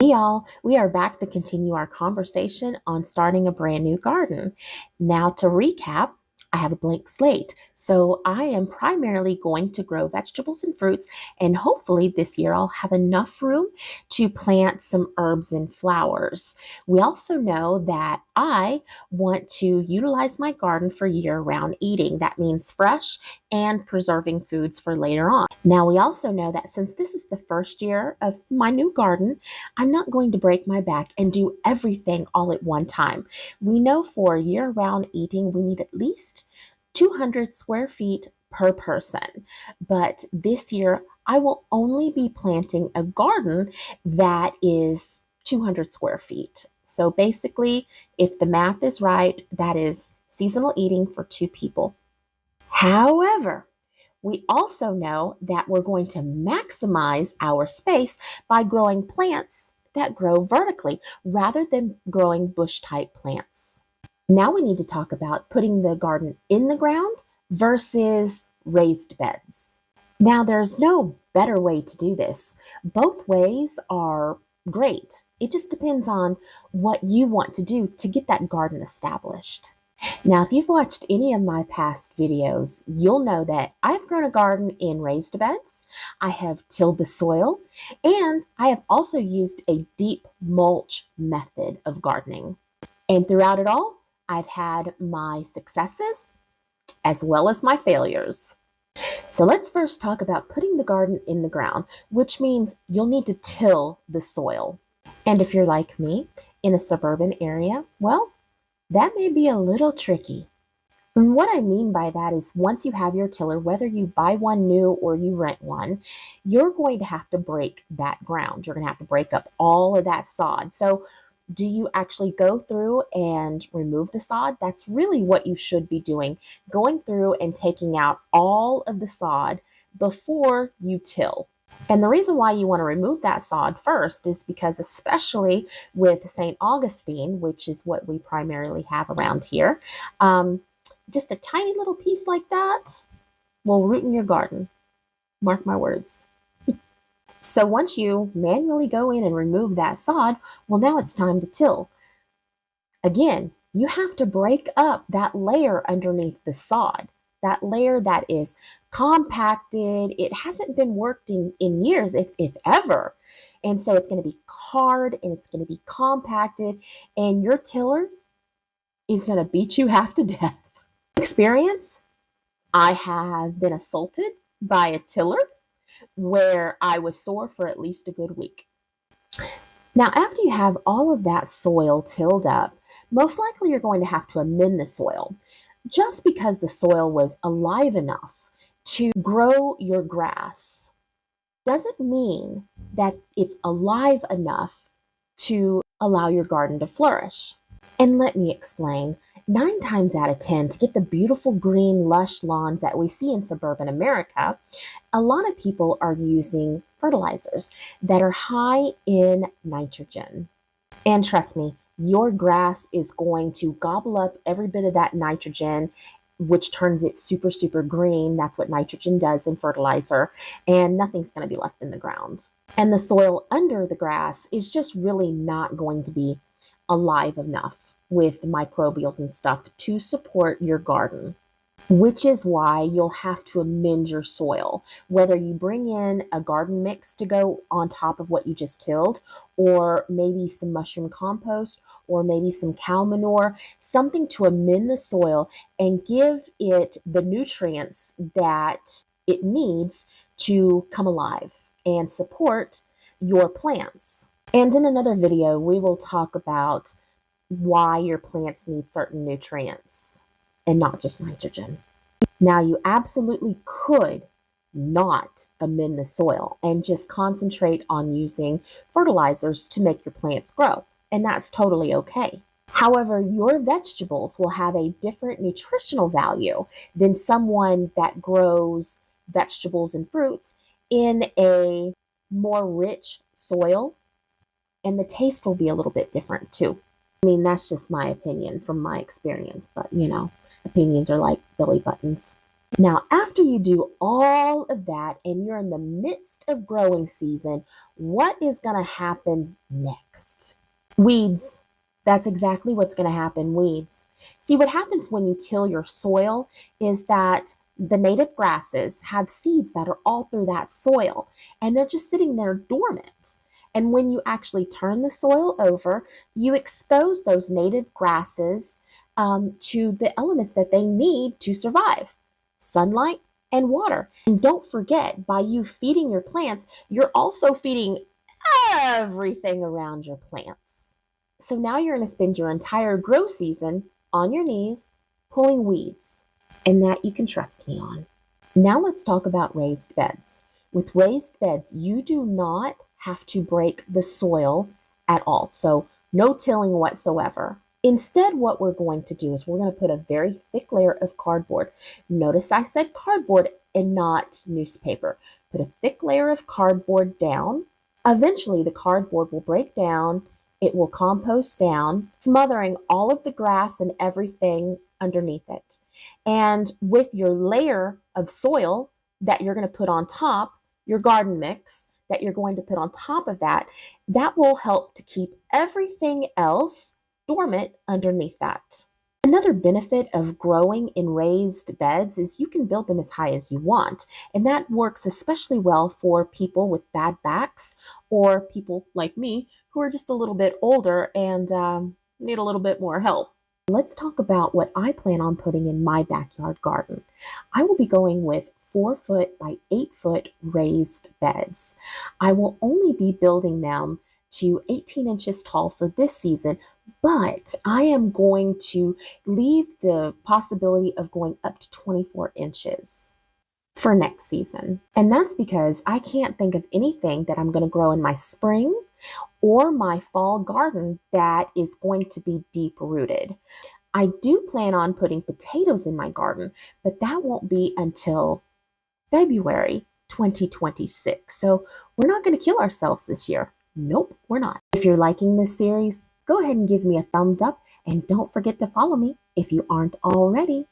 Hey y'all, we are back to continue our conversation on starting a brand new garden. Now, to recap, I have a blank slate. So, I am primarily going to grow vegetables and fruits, and hopefully, this year I'll have enough room to plant some herbs and flowers. We also know that I want to utilize my garden for year round eating. That means fresh and preserving foods for later on. Now, we also know that since this is the first year of my new garden, I'm not going to break my back and do everything all at one time. We know for year round eating, we need at least 200 square feet per person. But this year, I will only be planting a garden that is 200 square feet. So basically, if the math is right, that is seasonal eating for two people. However, we also know that we're going to maximize our space by growing plants that grow vertically rather than growing bush type plants. Now we need to talk about putting the garden in the ground versus raised beds. Now, there's no better way to do this. Both ways are great. It just depends on what you want to do to get that garden established. Now, if you've watched any of my past videos, you'll know that I've grown a garden in raised beds, I have tilled the soil, and I have also used a deep mulch method of gardening. And throughout it all, I've had my successes as well as my failures. So let's first talk about putting the garden in the ground, which means you'll need to till the soil. And if you're like me, in a suburban area, well, that may be a little tricky. And what I mean by that is once you have your tiller, whether you buy one new or you rent one, you're going to have to break that ground. You're going to have to break up all of that sod. So, do you actually go through and remove the sod? That's really what you should be doing, going through and taking out all of the sod before you till. And the reason why you want to remove that sod first is because, especially with St. Augustine, which is what we primarily have around here, um, just a tiny little piece like that will root in your garden. Mark my words. So once you manually go in and remove that sod, well, now it's time to till. Again, you have to break up that layer underneath the sod, that layer that is compacted. It hasn't been worked in years, if ever. And so it's going to be hard and it's going to be compacted, and your tiller is going to beat you half to death. Experience, I have been assaulted by a tiller where I was sore for at least a good week. Now, after you have all of that soil tilled up, most likely you're going to have to amend the soil. Just because the soil was alive enough to grow your grass doesn't mean that it's alive enough to allow your garden to flourish. And let me explain. 9 times out of 10, to get the beautiful green, lush lawns that we see in suburban America, a lot of people are using fertilizers that are high in nitrogen. And trust me, your grass is going to gobble up every bit of that nitrogen, which turns it super, super green. That's what nitrogen does in fertilizer, and nothing's going to be left in the ground. And the soil under the grass is just really not going to be alive enough with microbials and stuff to support your garden, which is why you'll have to amend your soil. Whether you bring in a garden mix to go on top of what you just tilled, or maybe some mushroom compost, or maybe some cow manure, something to amend the soil and give it the nutrients that it needs to come alive and support your plants. And in another video, we will talk about why your plants need certain nutrients and not just nitrogen. Now, you absolutely could not amend the soil and just concentrate on using fertilizers to make your plants grow, and that's totally okay. However, your vegetables will have a different nutritional value than someone that grows vegetables and fruits in a more rich soil, and the taste will be a little bit different too. I mean, that's just my opinion from my experience, but opinions are like belly buttons. Now, after you do all of that and you're in the midst of growing season, what is going to happen next? Weeds. That's exactly what's going to happen. Weeds. See, what happens when you till your soil is that the native grasses have seeds that are all through that soil and they're just sitting there dormant. And when you actually turn the soil over, you expose those native grasses to the elements that they need to survive: sunlight and water. And don't forget, by you feeding your plants, you're also feeding everything around your plants. So now you're going to spend your entire grow season on your knees pulling weeds, and that you can trust me on. Now let's talk about raised beds. With raised beds, you do not have to break the soil at all. So no tilling whatsoever. Instead, what we're going to do is we're going to put a very thick layer of cardboard. Notice I said cardboard and not newspaper. Put a thick layer of cardboard down. Eventually, the cardboard will break down, it will compost down, smothering all of the grass and everything underneath it. And with your layer of soil that you're going to put on top, your garden mix that you're going to put on top of that, that will help to keep everything else dormant underneath that. Another benefit of growing in raised beds is you can build them as high as you want, and that works especially well for people with bad backs or people like me who are just a little bit older and need a little bit more help. Let's talk about what I plan on putting in my backyard garden. I will be going with 4 foot by 8 foot raised beds. I will only be building them to 18 inches tall for this season, but I am going to leave the possibility of going up to 24 inches for next season. And that's because I can't think of anything that I'm going to grow in my spring or my fall garden that is going to be deep rooted. I do plan on putting potatoes in my garden, but that won't be until February 2026. So we're not going to kill ourselves this year. Nope, we're not. If you're liking this series, go ahead and give me a thumbs up and don't forget to follow me if you aren't already.